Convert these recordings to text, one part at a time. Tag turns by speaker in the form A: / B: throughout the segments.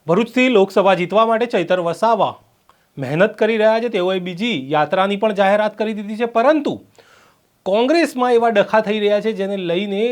A: ભરૂચથી લોકસભા જીતવા માટે ચૈતર વસાવા મહેનત કરી રહ્યા છે. તેઓએ બીજી યાત્રાની પણ જાહેરાત કરી દીધી છે, પરંતુ કોંગ્રેસમાં એવા ડખા થઈ રહ્યા છે જેને લઈને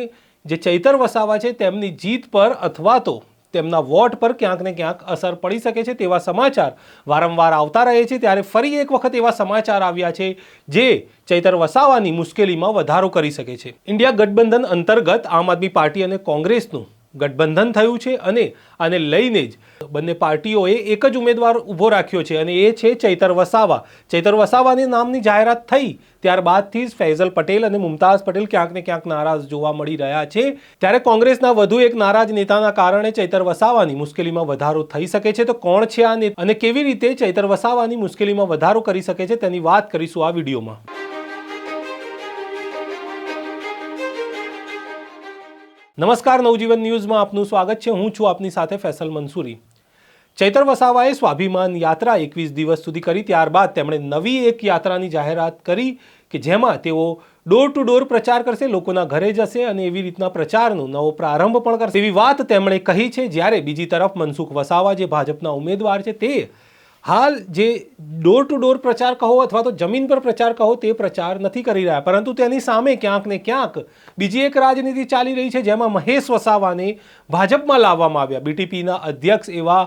A: જે ચૈતર વસાવા છે તેમની જીત પર અથવા તો તેમના વોટ પર ક્યાંક ને ક્યાંક અસર પડી શકે છે તેવા સમાચાર વારંવાર આવતા રહે છે. ત્યારે ફરી એક વખત એવા સમાચાર આવ્યા છે જે ચૈતર વસાવાની મુશ્કેલીમાં વધારો કરી શકે છે. ઇન્ડિયા ગઠબંધન અંતર્ગત આમ આદમી પાર્ટી અને કોંગ્રેસનું ગઠબંધન થયું છે અને આને લઈને જ બંને પાર્ટીઓએ એક જ ઉમેદવાર ઊભો રાખ્યો છે અને એ છે ચૈતર વસાવા. ચૈતર વસાવાની નામની જાહેરાત થઈ ત્યારબાદથી જ ફૈઝલ પટેલ અને મુમતાઝ પટેલ ક્યાંક ને ક્યાંક નારાજ જોવા મળી રહ્યા છે. ત્યારે કોંગ્રેસના વધુ એક નારાજ નેતાના કારણે ચૈતર વસાવાની મુશ્કેલીમાં વધારો થઈ શકે છે. તો કોણ છે આ નેતા અને કેવી રીતે ચૈતર વસાવાની મુશ્કેલીમાં વધારો કરી શકે છે તેની વાત કરીશું આ વિડીયોમાં. નમસ્કાર, નવજીવન ન્યૂઝમાં આપનું સ્વાગત છે. હું છું આપની સાથે ફૈસલ મંસૂરી. ચૈતર વસાવાએ સ્વાભિમાન યાત્રા 21 દિવસ સુધી કરી. ત્યારબાદ તેમણે નવી એક યાત્રાની જાહેરાત કરી કે જેમાં તેઓ ડોર ટુ ડોર પ્રચાર કરશે, લોકોના ઘરે જશે અને એવી રીતના પ્રચારનો નવો પ્રારંભ પણ કરશે એવી વાત તેમણે કહી છે. જ્યારે બીજી તરફ મનસુખ વસાવા જે ભાજપના ઉમેદવાર છે તે હાલ જે ડોર ટુ ડોર પ્રચાર કહો અથવા તો જમીન પર પ્રચાર કહો તે પ્રચાર નથી કરી રહ્યા, પરંતુ તેની સામે ક્યાંક ને ક્યાંક બીજી એક રાજનીતિ ચાલી રહી છે જેમાં મહેશ વસાવાને ભાજપમાં લાવવામાં આવ્યા. બીટીપીના અધ્યક્ષ એવા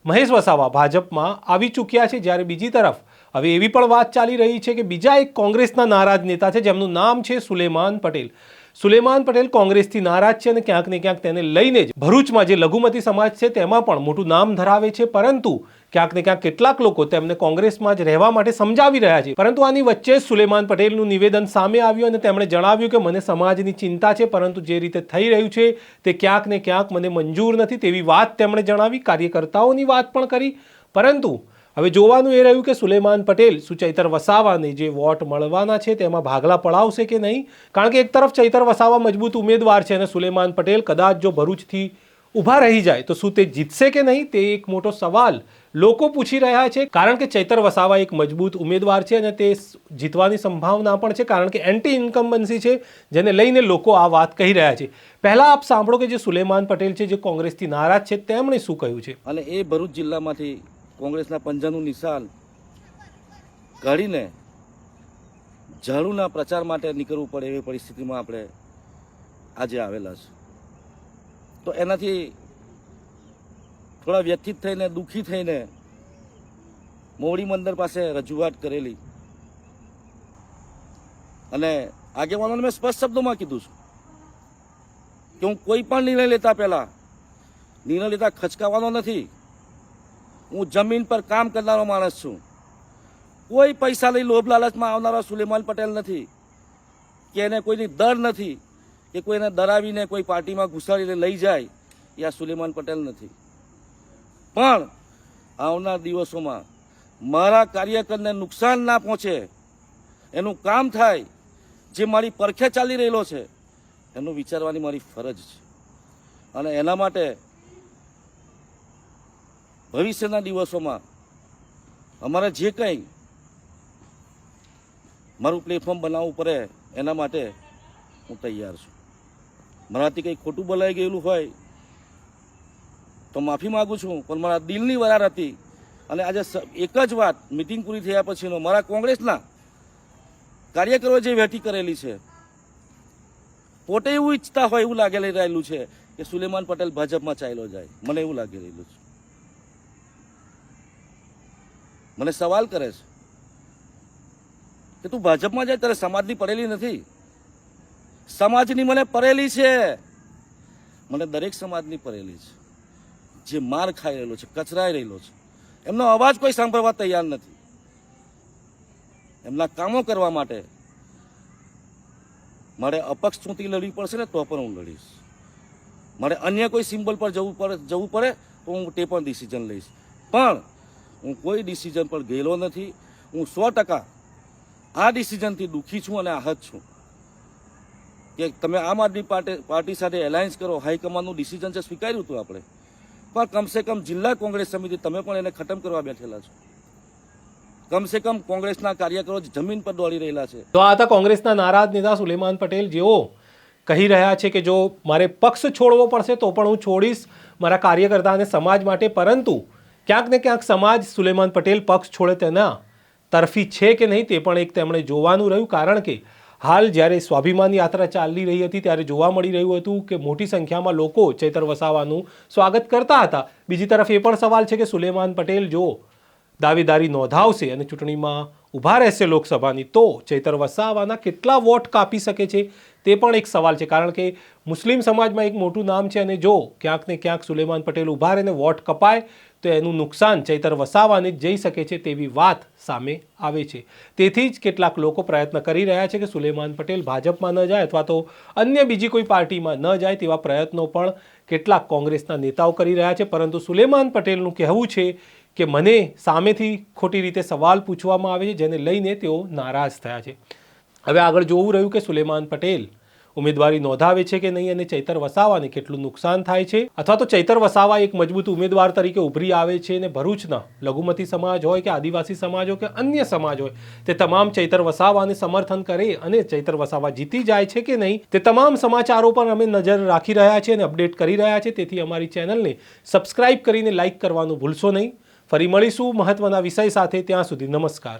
A: મહેશ વસાવા ભાજપમાં આવી ચૂક્યા છે. જ્યારે બીજી તરફ હવે એવી પણ વાત ચાલી રહી છે કે બીજા એક કોંગ્રેસના નારાજ નેતા છે જેમનું નામ છે સુલેમાન પટેલ. સુલેમાન પટેલ કોંગ્રેસથી નારાજ છે અને ક્યાંક ને ક્યાંક તેને લઈને જ ભરૂચમાં જે લઘુમતી સમાજ છે તેમાં પણ મોટું નામ ધરાવે છે, પરંતુ ક્યાંક ને ક્યાંક કેટલાક લોકો તેમને કોંગ્રેસમાં જ રહેવા માટે સમજાવી રહ્યા છે. પરંતુ આની વચ્ચે જ સુલેમાન પટેલનું નિવેદન સામે આવ્યું અને તેમણે જણાવ્યું કે મને સમાજની ચિંતા છે, પરંતુ જે રીતે થઈ રહ્યું છે તે ક્યાંક ને ક્યાંક મને મંજૂર નથી તેવી વાત તેમણે જણાવી. કાર્યકર્તાઓની વાત પણ કરી, પરંતુ હવે જોવાનું એ રહ્યું કે સુલેમાન પટેલ શું ચૈતર વસાવાને જે વોટ મળવાના છે તેમાં ભાગલા પડાવશે કે નહીં. કારણ કે એક તરફ ચૈતર વસાવા મજબૂત ઉમેદવાર છે અને સુલેમાન પટેલ કદાચ જો ભરૂચથી ઊભા રહી જાય તો શું તે જીતશે કે નહીં તે એક મોટો સવાલ લોકો પૂછી રહ્યા છે. કારણ કે ચૈતર વસાવા એક મજબૂત ઉમેદવાર છે અને તે જીતવાની સંભાવના પણ છે, કારણ કે એન્ટી ઇન્કમ્બન્સી છે જેને લઈને લોકો આ વાત કહી રહ્યા છે. પહેલા આપ સાંભળો કે જે સુલેમાન પટેલ છે જે કોંગ્રેસથી નારાજ છે તેમણે શું કહ્યું છે.
B: અને એ ભરૂચ જિલ્લામાંથી કોંગ્રેસના પંજાનું નિશાન કાઢીને ઝાડુના પ્રચાર માટે નીકળવું પડે એવી પરિસ્થિતિમાં આપણે આજે આવેલા છે. તો એનાથી થોડા વ્યથિત થઈને દુઃખી થઈને મોવડી મંદિર પાસે રજૂઆત કરેલી અને આગેવાનોને મેં સ્પષ્ટ શબ્દોમાં કીધું છું કે હું કોઈ પણ નિર્ણય લેતા પહેલા નિર્ણય લેતા ખચકાવાનો નથી. હું જમીન પર કામ કરનારો માણસ છું. કોઈ પૈસા લઈ લોભ લાલચમાં આવનારો સુલેમાન પટેલ નથી કે એને કોઈની ડર નથી કે કોઈને ડરાવીને કોઈ પાર્ટીમાં ઘુસાડીને લઈ જાય એ આ સુલેમાન પટેલ નથી. પણ આવનાર દિવસોમાં મારા કાર્યકરને નુકસાન ના પહોંચે એનું કામ થાય, જે મારી પરખે ચાલી રહેલો છે એનું વિચારવાની મારી ફરજ છે. અને એના માટે ભવિષ્યના દિવસોમાં અમારે જે કંઈ મારું પ્લેટફોર્મ બનાવવું પડે એના માટે હું તૈયાર છું. મારાથી કંઈ ખોટું બોલાઈ ગયેલું હોય તો માફી માગું છું, પણ મારા દિલની વરાર હતી. અને આજે એક જ વાત મિટિંગ પૂરી થયા પછીનો મારા કોંગ્રેસના કાર્યકરોએ જે વહેતી કરેલી છે, પોતે એવું ઈચ્છતા હોય એવું લાગેલી રહેલું છે કે સુલેમાન પટેલ ભાજપમાં ચાલ્યો જાય. મને એવું લાગી રહેલું છે. મને સવાલ કરે છે કે તું ભાજપમાં જાય તારે સમાજની પડેલી નથી. સમાજની મને પડેલી છે, મને દરેક સમાજની પડેલી છે. જે માર ખાઈ રહેલો છે, કચરાઈ રહેલો છે, એમનો અવાજ કોઈ સાંભળવા તૈયાર નથી. એમના કામો કરવા માટે મારે અપક્ષ ચૂંટણી લડવી પડશે ને તો પણ હું લડીશ. મારે અન્ય કોઈ સિમ્બલ પર જવું પડે તો હું તે પણ ડિસિઝન લઈશ. પણ હું કોઈ ડિસિઝન પર ગયેલો નથી. હું 100% આ ડિસિઝનથી દુઃખી છું અને આહત છું કે તમે આમ આદમી પાર્ટી સાથે એલાયન્સ કરો. હાઈકમાન્ડનું ડિસિઝન છે, સ્વીકાર્યું હતું આપણે, પણ કમસે કમ જિલ્લા કોંગ્રેસ સમિતિ તમે પણ એને ખતમ કરવા બેઠેલા છો. કમસે કમ કોંગ્રેસના કાર્યકરો જમીન પર દોડી રહેલા છે.
A: તો આ હતા કોંગ્રેસના નારાજ નેતા સુલેમાન પટેલ, જેઓ કહી રહ્યા છે કે જો મારે પક્ષ છોડવો પડશે તો પણ હું છોડીશ મારા કાર્યકર્તા અને સમાજ માટે, પરંતુ ક્યાંક ને ક્યાંક સમાજ સુલેમાન પટેલ પક્ષ છોડે તેના તરફી છે કે નહીં તે પણ એક તેમણે જોવાનું રહ્યું. કારણ કે હાલ જ્યારે સ્વાભિમાન યાત્રા ચાલી રહી હતી ત્યારે જોવા મળી રહ્યું હતું કે મોટી સંખ્યામાં લોકો ચૈતર વસાવાનું સ્વાગત કરતા હતા. બીજી તરફ એ પણ સવાલ છે કે સુલેમાન પટેલ જો દાવેદારી નોંધાવશે અને ચૂંટણીમાં ઊભા રહેશે લોકસભાની, તો ચૈતર વસાવાના કેટલા વોટ કાપી શકે છે તે પણ એક સવાલ છે. કારણ કે મુસ્લિમ સમાજમાં એક મોટું નામ છે અને જો ક્યાંક ને ક્યાંક સુલેમાન પટેલ ઊભા રહીને વોટ કપાય તો એનું નુકસાન ચૈતર વસાવાને જ જઈ શકે છે તેવી વાત સામે આવે છે. તેથી જ કેટલાક લોકો પ્રયત્ન કરી રહ્યા છે કે સુલેમાન પટેલ ભાજપમાં ન જાય અથવા તો અન્ય બીજી કોઈ પાર્ટીમાં ન જાય તેવા પ્રયત્નો પણ કેટલાક કોંગ્રેસના નેતાઓ કરી રહ્યા છે. પરંતુ સુલેમાન પટેલનું કહેવું છે કે મને સામેથી ખોટી રીતે સવાલ પૂછવામાં આવે છે, જેને લઈને તેઓ નારાજ થયા છે. હવે આગળ જોવું રહ્યું કે સુલેમાન પટેલ ઉમેદવારી નોંધાવે છે કે નહીં અને ચૈતર વસાવાને કેટલું નુકસાન થાય છે, અથવા તો ચૈતર વસાવા એક મજબૂત ઉમેદવાર તરીકે ઉભરી આવે છે અને ભરૂચના લઘુમતી સમાજ હોય કે આદિવાસી સમાજ હોય કે અન્ય સમાજ હોય તે તમામ ચૈતર વસાવાને સમર્થન કરે અને ચૈતર વસાવા જીતી જાય છે કે નહીં તે તમામ સમાચારો પર અમે નજર રાખી રહ્યા છીએ અને અપડેટ કરી રહ્યા છીએ. તેથી અમારી ચેનલને સબસ્ક્રાઇબ કરીને લાઇક કરવાનું ભૂલશો નહીં. ફરી મળીશું મહત્વના વિષય સાથે. ત્યાં સુધી નમસ્કાર.